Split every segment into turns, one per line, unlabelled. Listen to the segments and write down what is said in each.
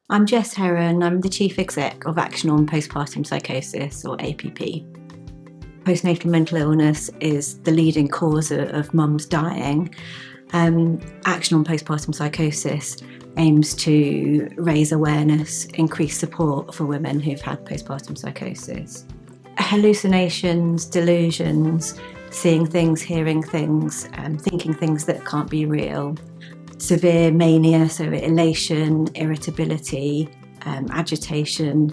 I'm Jess Heron. I'm the Chief Exec of Action on Postpartum Psychosis, or APP. Postnatal mental illness is the leading cause of mums dying. Action on Postpartum Psychosis aims to raise awareness, increase support for women who've had postpartum psychosis. Hallucinations, delusions, seeing things, hearing things, thinking things that can't be real. Severe mania, so elation, irritability, agitation,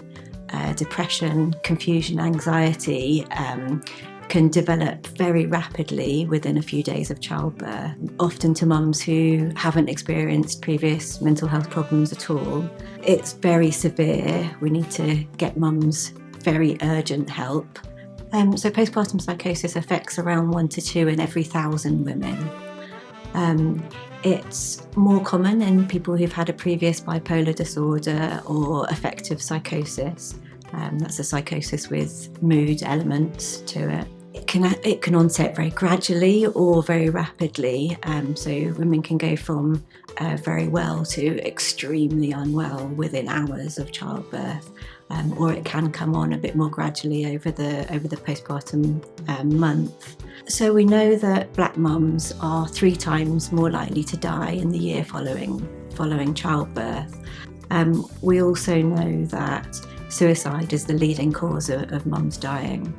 depression, confusion, anxiety can develop very rapidly within a few days of childbirth, often to mums who haven't experienced previous mental health problems at all. It's very severe. We need to get mums very urgent help. So postpartum psychosis affects around 1 to 2 in every 1,000 women. It's more common in people who've had a previous bipolar disorder or affective psychosis. That's a psychosis with mood elements to it. It can onset very gradually or very rapidly. So women can go from very well to extremely unwell within hours of childbirth. Or it can come on a bit more gradually over the postpartum month. So we know that black mums are 3 times more likely to die in the year following childbirth. We also know that suicide is the leading cause of mums dying.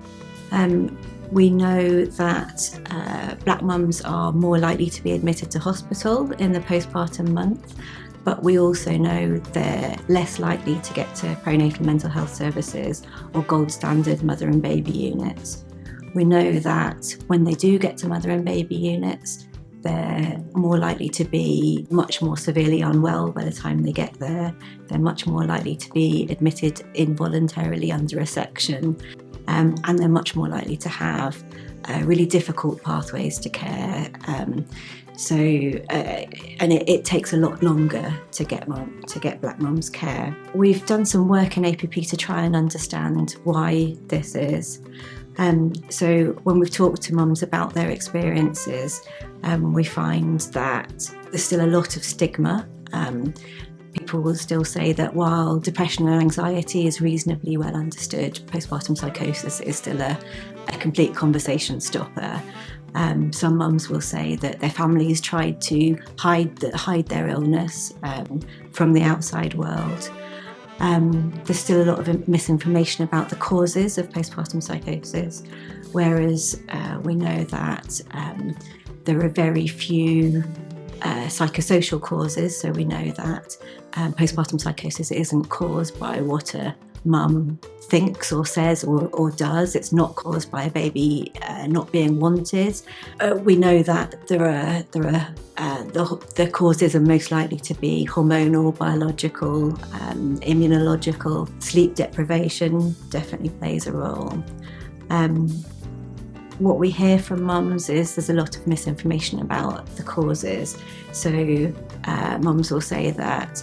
We know that black mums are more likely to be admitted to hospital in the postpartum month, but we also know they're less likely to get to perinatal mental health services or gold standard mother and baby units. We know that when they do get to mother and baby units, they're more likely to be much more severely unwell by the time they get there. They're much more likely to be admitted involuntarily under a section, and they're much more likely to have really difficult pathways to care. It takes a lot longer to get black mums care. We've done some work in APP to try and understand why this is. So when we've talked to mums about their experiences, we find that there's still a lot of stigma. People will still say that while depression and anxiety is reasonably well understood, postpartum psychosis is still a complete conversation stopper. Some mums will say that their families tried to hide their illness from the outside world. There's still a lot of misinformation about the causes of postpartum psychosis, whereas we know that there are very few psychosocial causes. So we know that postpartum psychosis isn't caused by what a mum thinks or says or does. It's not caused by a baby not being wanted. We know that the causes are most likely to be hormonal, biological, immunological. Sleep deprivation definitely plays a role. What we hear from mums is there's a lot of misinformation about the causes. So mums will say that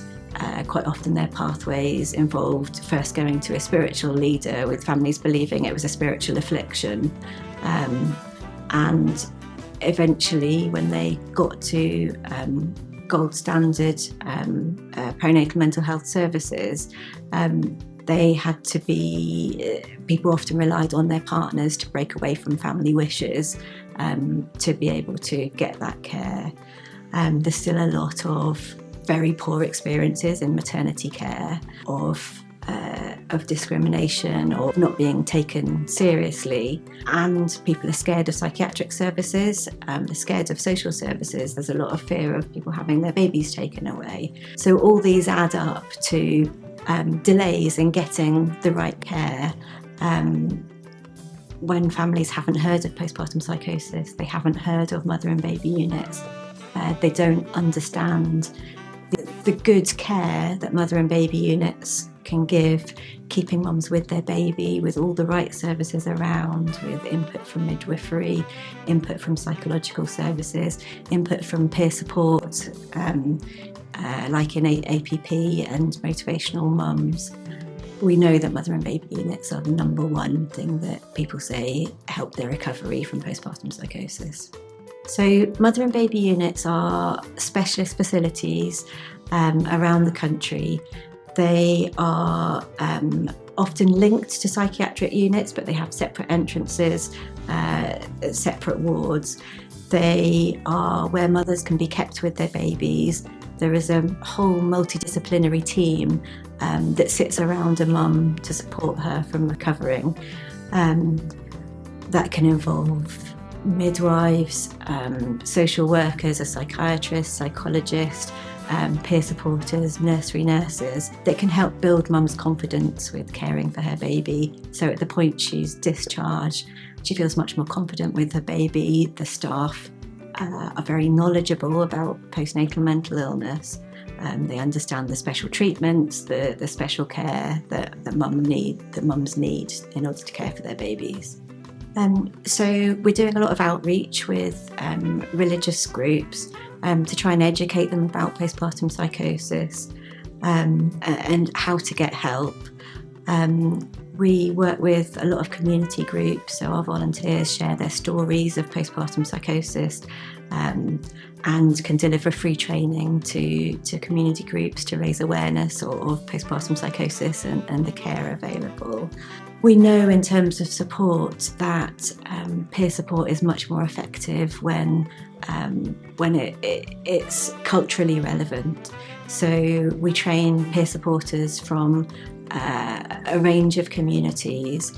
quite often their pathways involved first going to a spiritual leader, with families believing it was a spiritual affliction. And eventually, when they got to gold standard perinatal mental health services, they had to be, people often relied on their partners to break away from family wishes to be able to get that care. There's still a lot of very poor experiences in maternity care, of discrimination, or not being taken seriously, and people are scared of psychiatric services, they're scared of social services. There's a lot of fear of people having their babies taken away. So all these add up to delays in getting the right care. When families haven't heard of postpartum psychosis, they haven't heard of mother and baby units, they don't understand the good care that mother and baby units can give, keeping mums with their baby, with all the right services around, with input from midwifery, input from psychological services, input from peer support, like in APP and Motivational Mums. We know that mother and baby units are the number one thing that people say help their recovery from postpartum psychosis. So mother and baby units are specialist facilities around the country They are often linked to psychiatric units, but they have separate entrances, separate wards. They are where mothers can be kept with their babies. There is a whole multidisciplinary team that sits around a mum to support her from recovering. That can involve midwives, social workers, a psychiatrist, psychologist, peer supporters, nursery nurses that can help build mum's confidence with caring for her baby. So at the point she's discharged, she feels much more confident with her baby. The staff are very knowledgeable about postnatal mental illness. They understand the special treatments, the special care that mums need in order to care for their babies. So we're doing a lot of outreach with religious groups to try and educate them about postpartum psychosis and how to get help. We work with a lot of community groups, so our volunteers share their stories of postpartum psychosis and can deliver free training to community groups to raise awareness of postpartum psychosis and the care available. We know in terms of support that peer support is much more effective when it's culturally relevant. So we train peer supporters from a range of communities.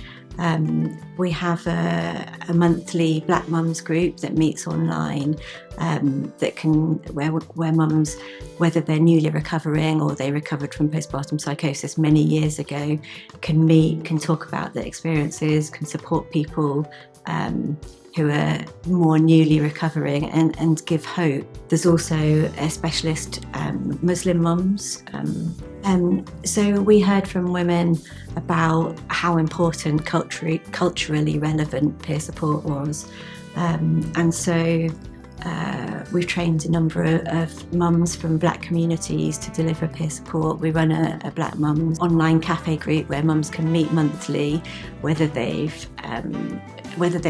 We have a monthly Black Mums group that meets online where mums, whether they're newly recovering or they recovered from postpartum psychosis many years ago, can meet, can talk about their experiences, can support people who are more newly recovering and give hope. There's also a specialist Muslim mums. So we heard from women about how important culturally relevant peer support was. And so we've trained a number of mums from Black communities to deliver peer support. We run a Black Mums online cafe group where mums can meet monthly, whether they're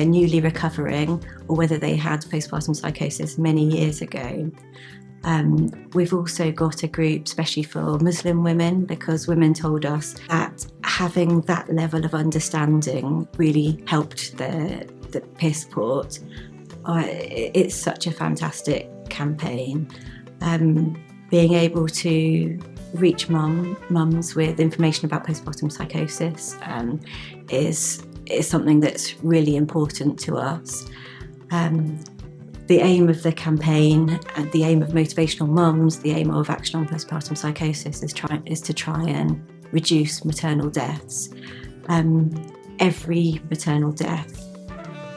newly recovering or whether they had postpartum psychosis many years ago. We've also got a group especially for Muslim women, because women told us that having that level of understanding really helped the peer support. It's such a fantastic campaign. Being able to reach mums with information about postpartum psychosis is something that's really important to us. The aim of the campaign and the aim of Motivational Mums, the aim of Action on Postpartum Psychosis is to try and reduce maternal deaths. Every maternal death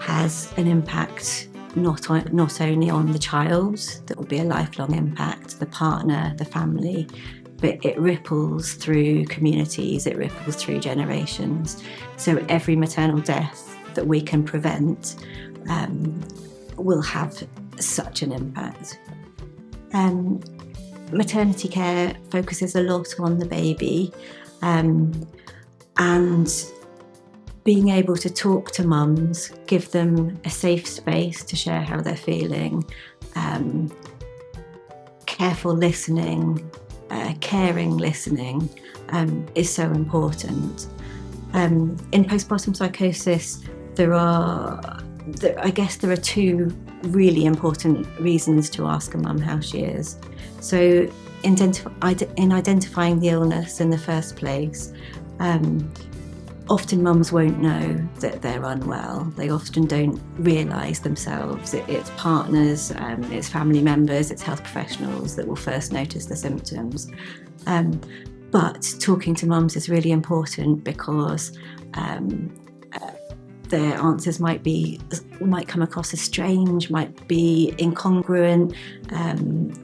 has an impact not only on the child, that will be a lifelong impact, the partner, the family, but it ripples through communities, it ripples through generations. So every maternal death that we can prevent will have such an impact. Maternity care focuses a lot on the baby, and being able to talk to mums, give them a safe space to share how they're feeling, careful listening, caring listening is so important. In postpartum psychosis, there are two really important reasons to ask a mum how she is. So in identifying the illness in the first place, often mums won't know that they're unwell. They often don't realise themselves. It's partners, it's family members, it's health professionals that will first notice the symptoms. But talking to mums is really important because their answers might come across as strange, might be incongruent.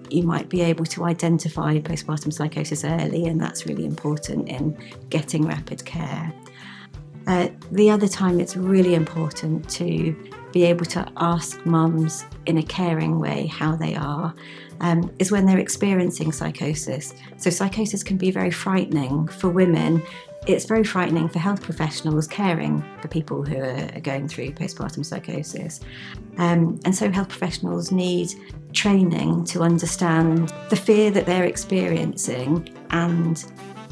You might be able to identify postpartum psychosis early, and that's really important in getting rapid care. The other time it's really important to be able to ask mums in a caring way how they are is when they're experiencing psychosis. So psychosis can be very frightening for women. It's very frightening for health professionals caring for people who are going through postpartum psychosis. And so health professionals need training to understand the fear that they're experiencing and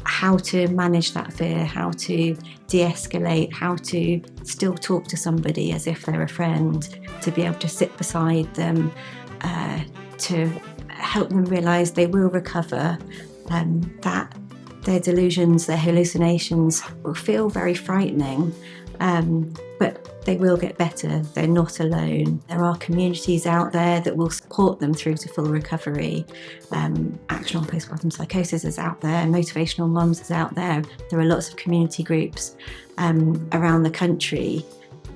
how to manage that fear, how to de-escalate, how to still talk to somebody as if they're a friend, to be able to sit beside them, to help them realise they will recover, that their delusions, their hallucinations will feel very frightening, but they will get better. They're not alone. There are communities out there that will support them through to full recovery. Action on Postpartum Psychosis is out there, Motivational Mums is out there. There are lots of community groups around the country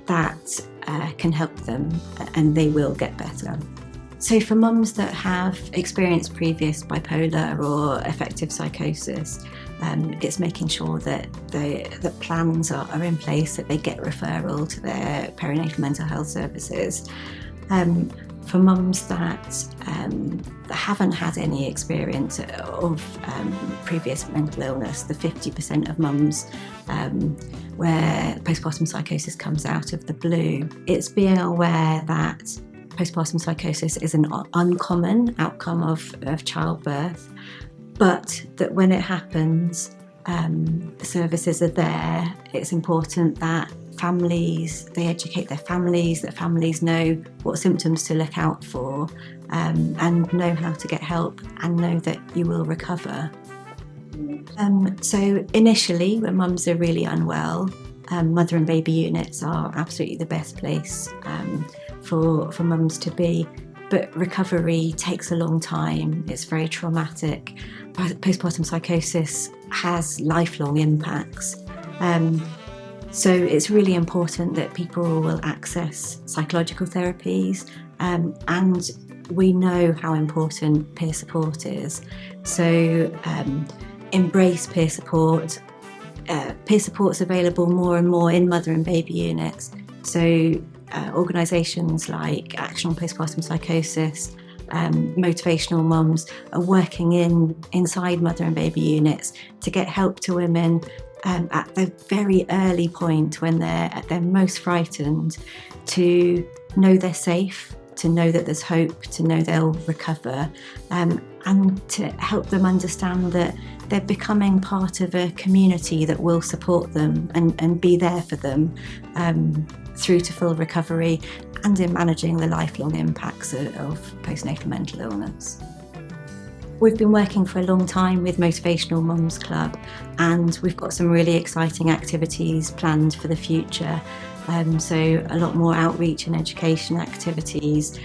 that can help them, and they will get better. So for mums that have experienced previous bipolar or affective psychosis, it's making sure that the plans are in place, that they get referral to their perinatal mental health services. For mums that haven't had any experience of previous mental illness, the 50% of mums where postpartum psychosis comes out of the blue, it's being aware that postpartum psychosis is an uncommon outcome of childbirth, but that when it happens, the services are there. It's important that they educate their families, that families know what symptoms to look out for, and know how to get help and know that you will recover. So initially, when mums are really unwell, mother and baby units are absolutely the best place for mums to be, but recovery takes a long time. It's very traumatic. Postpartum psychosis has lifelong impacts. So it's really important that people will access psychological therapies, and we know how important peer support is. So embrace peer support. Peer support's available more and more in mother and baby units. So organisations like Action on Postpartum Psychosis, Motivational Mums are working inside mother and baby units to get help to women at the very early point when they're at their most frightened, to know they're safe, to know that there's hope, to know they'll recover, and to help them understand that they're becoming part of a community that will support them and be there for them through to full recovery and in managing the lifelong impacts of postnatal mental illness. We've been working for a long time with Motivational Mums Club, and we've got some really exciting activities planned for the future. So a lot more outreach and education activities.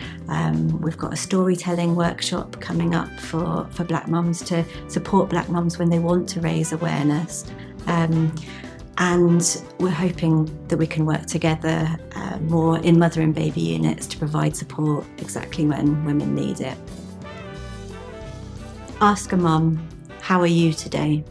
We've got a storytelling workshop coming up for black mums to support black mums when they want to raise awareness. And we're hoping that we can work together more in mother and baby units to provide support exactly when women need it. Ask a mum, how are you today?